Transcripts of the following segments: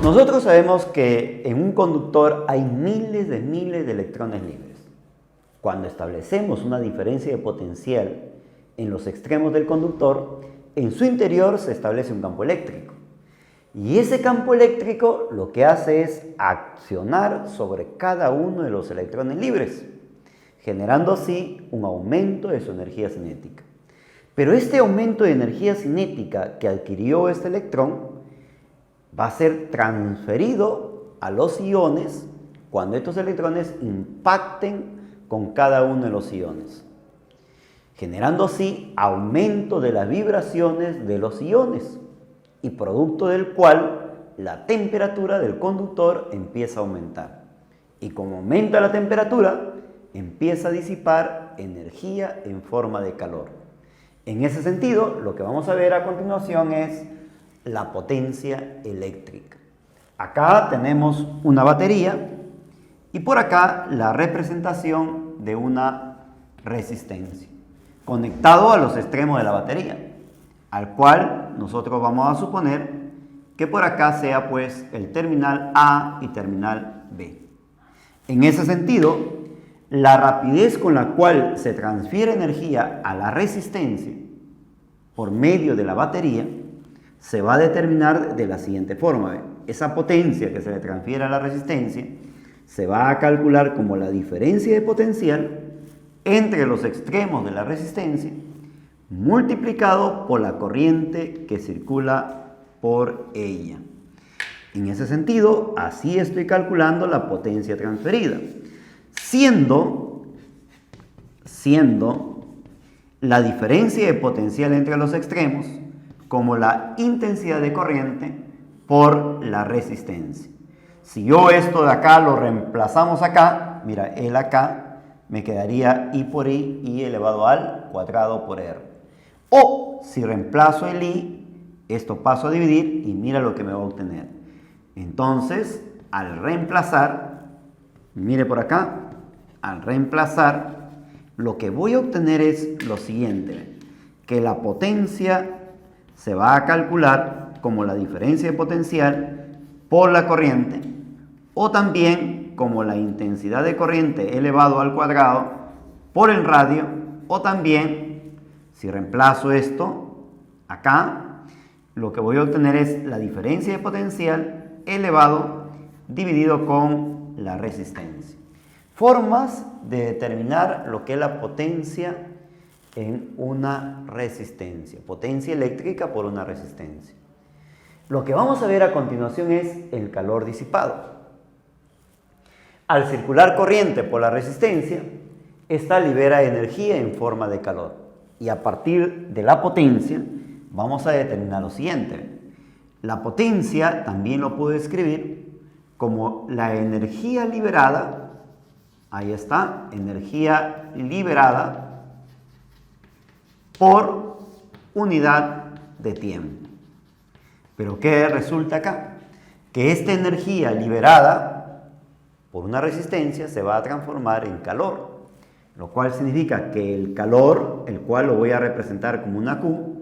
Nosotros sabemos que en un conductor hay miles de electrones libres. Cuando establecemos una diferencia de potencial en los extremos del conductor, en su interior se establece un campo eléctrico. Y ese campo eléctrico lo que hace es accionar sobre cada uno de los electrones libres, generando así un aumento de su energía cinética. Pero este aumento de energía cinética que adquirió este electrón va a ser transferido a los iones cuando estos electrones impacten con cada uno de los iones, generando así aumento de las vibraciones de los iones y producto del cual la temperatura del conductor empieza a aumentar. Y como aumenta la temperatura, empieza a disipar energía en forma de calor. En ese sentido, lo que vamos a ver a continuación es la potencia eléctrica. Acá tenemos una batería y por acá la representación de una resistencia conectado a los extremos de la batería, al cual nosotros vamos a suponer que por acá sea pues el terminal A y terminal B. En ese sentido, la rapidez con la cual se transfiere energía a la resistencia por medio de la batería se va a determinar de la siguiente forma. Esa potencia que se le transfiere a la resistencia se va a calcular como la diferencia de potencial entre los extremos de la resistencia multiplicado por la corriente que circula por ella. En ese sentido, así estoy calculando la potencia transferida, siendo la diferencia de potencial entre los extremos como la intensidad de corriente por la resistencia. Si yo esto de acá lo reemplazamos acá, mira, el acá me quedaría I por I, I elevado al cuadrado por R. O si reemplazo el I, esto paso a dividir y mira lo que me va a obtener. Entonces, al reemplazar, mire por acá, al reemplazar, lo que voy a obtener es lo siguiente, que la potencia se va a calcular como la diferencia de potencial por la corriente o también como la intensidad de corriente elevado al cuadrado por el radio o también, si reemplazo esto acá, lo que voy a obtener es la diferencia de potencial elevado dividido con la resistencia. Formas de determinar lo que es la potencia en una resistencia, potencia eléctrica por una resistencia. Lo que vamos a ver a continuación es el calor disipado. Al circular corriente por la resistencia, esta libera energía en forma de calor. Y a partir de la potencia, vamos a determinar lo siguiente. La potencia también lo puedo escribir como la energía liberada, ahí está, energía liberada por unidad de tiempo. Pero ¿qué resulta acá? Que esta energía liberada por una resistencia se va a transformar en calor, lo cual significa que el calor, el cual lo voy a representar como una Q,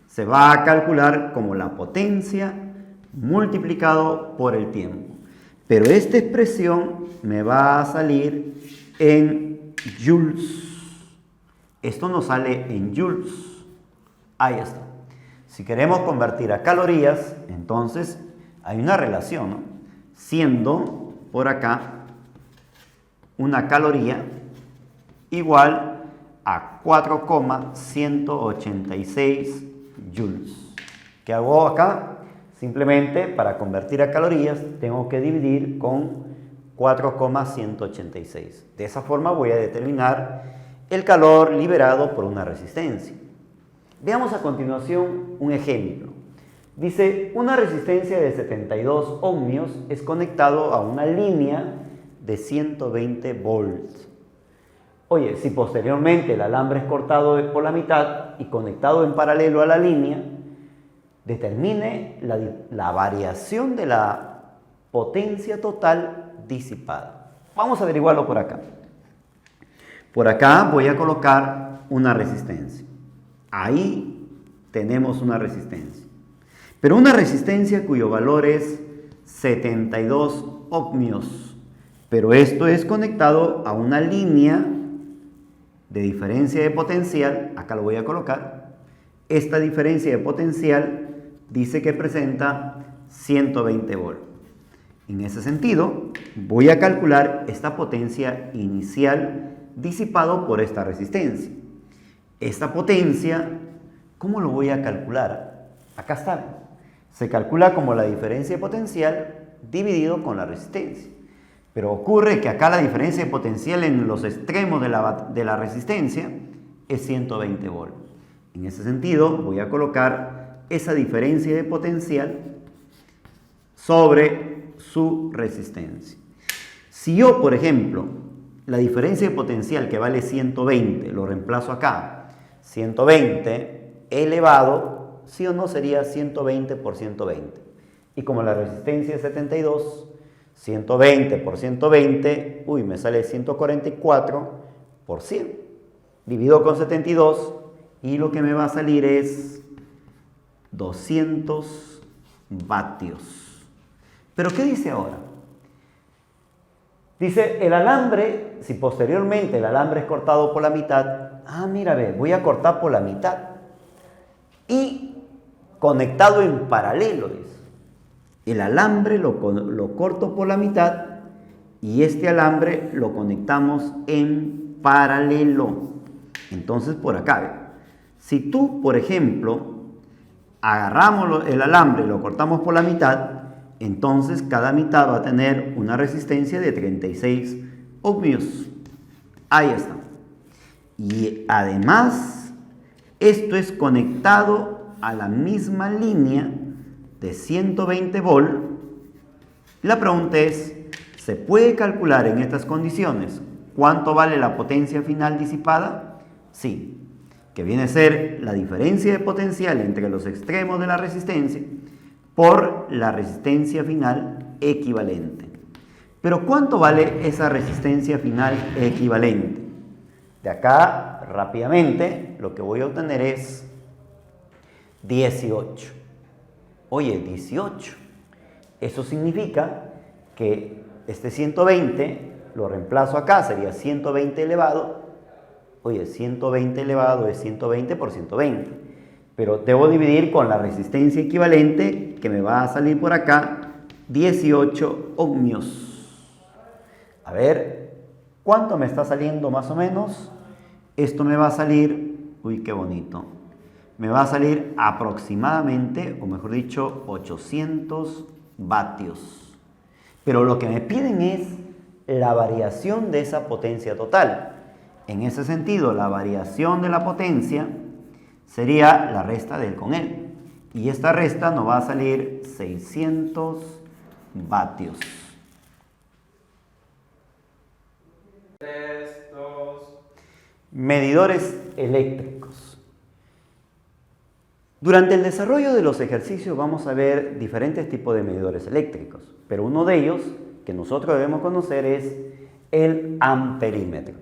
se va a calcular como la potencia multiplicado por el tiempo. Pero esta expresión me va a salir en joules. Esto nos sale en joules. Ahí está. Si queremos convertir a calorías, entonces hay una relación, ¿no? Siendo por acá una caloría igual a 4,186 joules. ¿Qué hago acá? Simplemente para convertir a calorías tengo que dividir con 4,186. De esa forma voy a determinar el calor liberado por una resistencia. Veamos a continuación un ejemplo. Dice, una resistencia de 72 ohmios es conectado a una línea de 120 volts. Oye, si posteriormente el alambre es cortado por la mitad y conectado en paralelo a la línea, determine la variación de la potencia total disipada. Vamos a averiguarlo por acá. Por acá voy a colocar una resistencia. Ahí tenemos una resistencia. Pero una resistencia cuyo valor es 72 ohmios. Pero esto es conectado a una línea de diferencia de potencial. Acá lo voy a colocar. Esta diferencia de potencial dice que presenta 120 volts. En ese sentido, voy a calcular esta potencia inicial disipado por esta resistencia. Esta potencia, ¿cómo lo voy a calcular? Acá está. Se calcula como la diferencia de potencial dividido con la resistencia. Pero ocurre que acá la diferencia de potencial en los extremos de la resistencia es 120 volts. En ese sentido, voy a colocar esa diferencia de potencial sobre su resistencia. Si yo, por ejemplo, la diferencia de potencial que vale 120, lo reemplazo acá, 120 elevado, sí o no sería 120 por 120. Y como la resistencia es 72, 120 por 120, me sale 144 por 100. Divido con 72 y lo que me va a salir es 200 vatios. ¿Pero qué dice ahora? Dice, el alambre, si posteriormente el alambre es cortado por la mitad, mira, ve, voy a cortar por la mitad y conectado en paralelo. El alambre lo corto por la mitad y este alambre lo conectamos en paralelo. Entonces por acá, ve, si tú, por ejemplo, agarramos el alambre y lo cortamos por la mitad, entonces cada mitad va a tener una resistencia de 36 ohmios. Ahí está. Y además, esto es conectado a la misma línea de 120 volts. La pregunta es, ¿se puede calcular en estas condiciones cuánto vale la potencia final disipada? Sí, que viene a ser la diferencia de potencial entre los extremos de la resistencia por la resistencia final equivalente. Pero ¿cuánto vale esa resistencia final equivalente? De acá, rápidamente, lo que voy a obtener es 18. Oye, 18. Eso significa que este 120 lo reemplazo acá, sería 120 elevado. Oye, 120 elevado es 120 por 120. Pero debo dividir con la resistencia equivalente que me va a salir por acá, 18 ohmios. A ver, ¿cuánto me está saliendo más o menos? Esto me va a salir, qué bonito, me va a salir aproximadamente, o mejor dicho, 800 vatios. Pero lo que me piden es la variación de esa potencia total. En ese sentido, la variación de la potencia sería la resta de él con él. Y esta resta nos va a salir 600 vatios. 3, 2. Medidores eléctricos. Durante el desarrollo de los ejercicios vamos a ver diferentes tipos de medidores eléctricos, pero uno de ellos que nosotros debemos conocer es el amperímetro.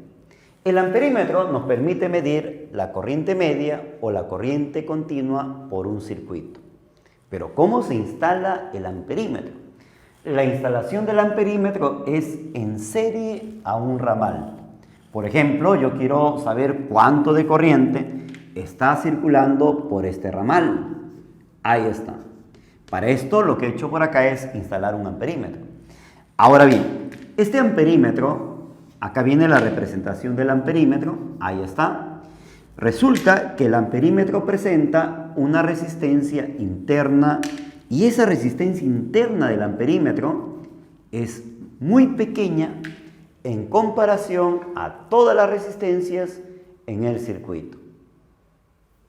El amperímetro nos permite medir la corriente media o la corriente continua por un circuito. Pero ¿cómo se instala el amperímetro? La instalación del amperímetro es en serie a un ramal. Por ejemplo, yo quiero saber cuánto de corriente está circulando por este ramal. Ahí está. Para esto lo que he hecho por acá es instalar un amperímetro. Ahora bien, este amperímetro, acá viene la representación del amperímetro, ahí está. Resulta que el amperímetro presenta una resistencia interna y esa resistencia interna del amperímetro es muy pequeña en comparación a todas las resistencias en el circuito.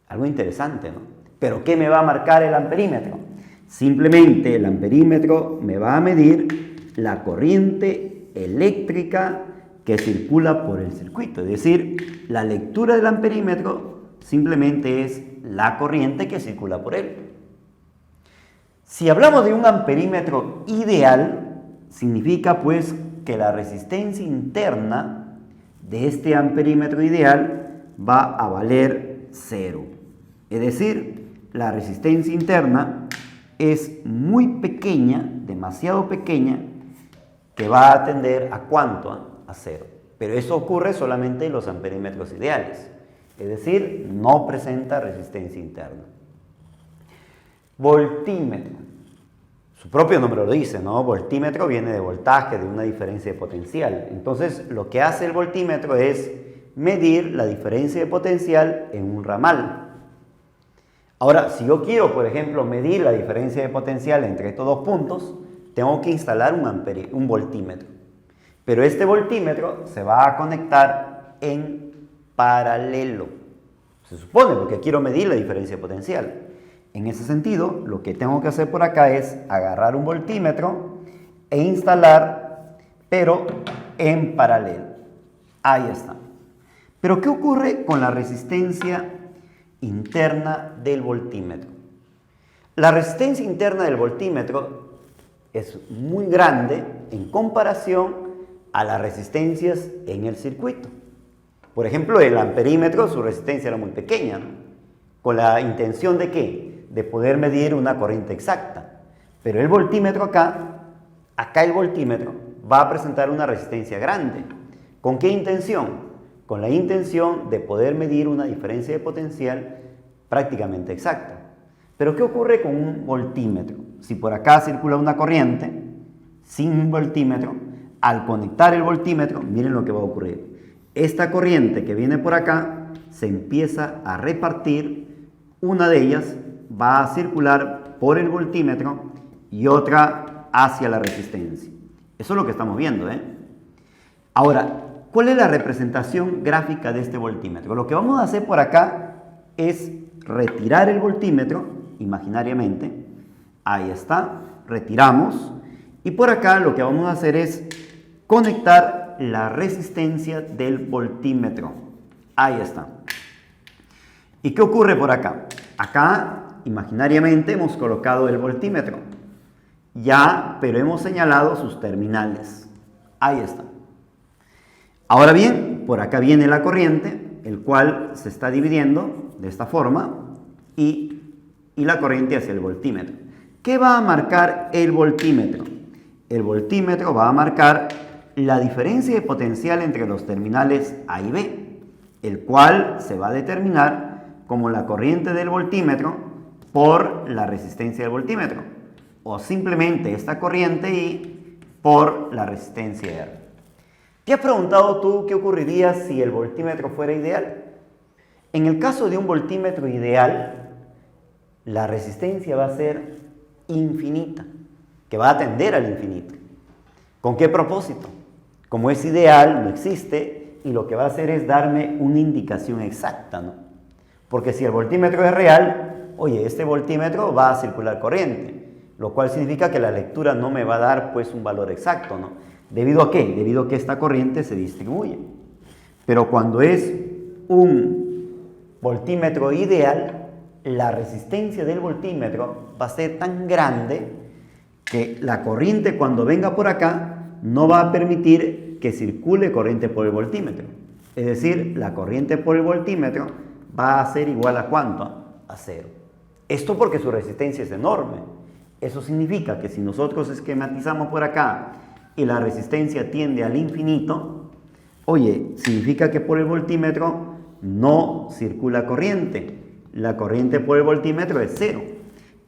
Algo interesante, ¿no? ¿Pero qué me va a marcar el amperímetro? Simplemente el amperímetro me va a medir la corriente eléctrica que circula por el circuito. Es decir, la lectura del amperímetro simplemente es la corriente que circula por él. Si hablamos de un amperímetro ideal, significa pues que la resistencia interna de este amperímetro ideal va a valer 0. Es decir, la resistencia interna es muy pequeña, demasiado pequeña, que va a tender a ¿cuánto? A cero. Pero eso ocurre solamente en los amperímetros ideales, es decir, no presenta resistencia interna. Voltímetro. Su propio nombre lo dice, ¿no? Voltímetro viene de voltaje, de una diferencia de potencial. Entonces, lo que hace el voltímetro es medir la diferencia de potencial en un ramal. Ahora, si yo quiero, por ejemplo, medir la diferencia de potencial entre estos dos puntos, tengo que instalar un voltímetro. Pero este voltímetro se va a conectar en paralelo. Se supone, porque quiero medir la diferencia de potencial. En ese sentido, lo que tengo que hacer por acá es agarrar un voltímetro e instalar, pero en paralelo. Ahí está. Pero ¿qué ocurre con la resistencia interna del voltímetro? La resistencia interna del voltímetro es muy grande en comparación a las resistencias en el circuito. Por ejemplo, el amperímetro, su resistencia era muy pequeña, ¿no? ¿Con la intención de qué? De poder medir una corriente exacta. Pero el voltímetro acá el voltímetro va a presentar una resistencia grande. ¿Con qué intención? Con la intención de poder medir una diferencia de potencial prácticamente exacta. Pero ¿qué ocurre con un voltímetro? Si por acá circula una corriente sin un voltímetro, al conectar el voltímetro, miren lo que va a ocurrir. Esta corriente que viene por acá se empieza a repartir, una de ellas va a circular por el voltímetro y otra hacia la resistencia. Eso es lo que estamos viendo, ¿eh? Ahora, ¿cuál es la representación gráfica de este voltímetro? Lo que vamos a hacer por acá es retirar el voltímetro imaginariamente. Ahí está, retiramos. Y por acá lo que vamos a hacer es conectar la resistencia del voltímetro. Ahí está. ¿Y qué ocurre por acá? Acá imaginariamente hemos colocado el voltímetro. Ya, pero hemos señalado sus terminales. Ahí está. Ahora bien, por acá viene la corriente, el cual se está dividiendo de esta forma y la corriente hacia el voltímetro. ¿Qué va a marcar el voltímetro? El voltímetro va a marcar la diferencia de potencial entre los terminales A y B, el cual se va a determinar como la corriente del voltímetro por la resistencia del voltímetro, o simplemente esta corriente I por la resistencia R. ¿Te has preguntado tú qué ocurriría si el voltímetro fuera ideal? En el caso de un voltímetro ideal, la resistencia va a ser infinita, que va a tender al infinito. ¿Con qué propósito? Como es ideal, no existe, y lo que va a hacer es darme una indicación exacta, ¿no? Porque si el voltímetro es real, oye, este voltímetro va a circular corriente, lo cual significa que la lectura no me va a dar pues un valor exacto, ¿no? ¿Debido a qué? Debido a que esta corriente se distribuye. Pero cuando es un voltímetro ideal, la resistencia del voltímetro va a ser tan grande que la corriente cuando venga por acá no va a permitir que circule corriente por el voltímetro. Es decir, la corriente por el voltímetro va a ser igual a ¿cuánto? A cero. Esto porque su resistencia es enorme. Eso significa que si nosotros esquematizamos por acá y la resistencia tiende al infinito, oye, significa que por el voltímetro no circula corriente. La corriente por el voltímetro es cero.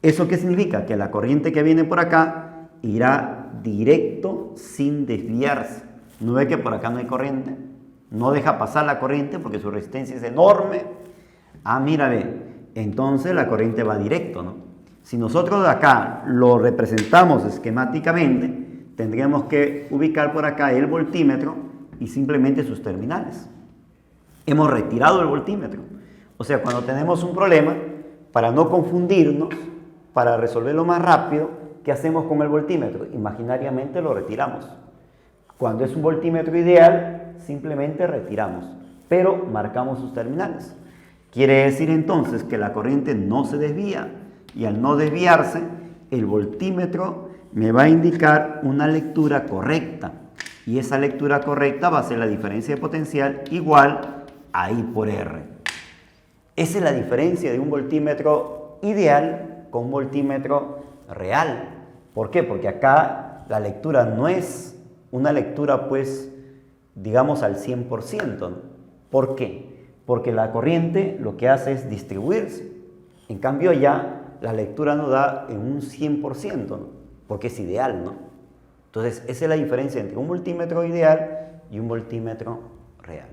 ¿Eso qué significa? Que la corriente que viene por acá irá directo sin desviarse. ¿No ve que por acá no hay corriente? No deja pasar la corriente porque su resistencia es enorme. Ah, mira, ve. Entonces la corriente va directo, ¿no? Si nosotros de acá lo representamos esquemáticamente, tendríamos que ubicar por acá el voltímetro y simplemente sus terminales. Hemos retirado el voltímetro. O sea, cuando tenemos un problema, para no confundirnos, para resolverlo más rápido, ¿qué hacemos con el voltímetro? Imaginariamente lo retiramos. Cuando es un voltímetro ideal, simplemente retiramos, pero marcamos sus terminales. Quiere decir entonces que la corriente no se desvía y al no desviarse, el voltímetro me va a indicar una lectura correcta y esa lectura correcta va a ser la diferencia de potencial igual a I por R. Esa es la diferencia de un voltímetro ideal con un voltímetro real. ¿Por qué? Porque acá la lectura no es una lectura, pues, digamos al 100%, ¿no? ¿Por qué? Porque la corriente lo que hace es distribuirse. En cambio allá la lectura no da en un 100%, ¿no? Porque es ideal, ¿no? Entonces esa es la diferencia entre un multímetro ideal y un multímetro real.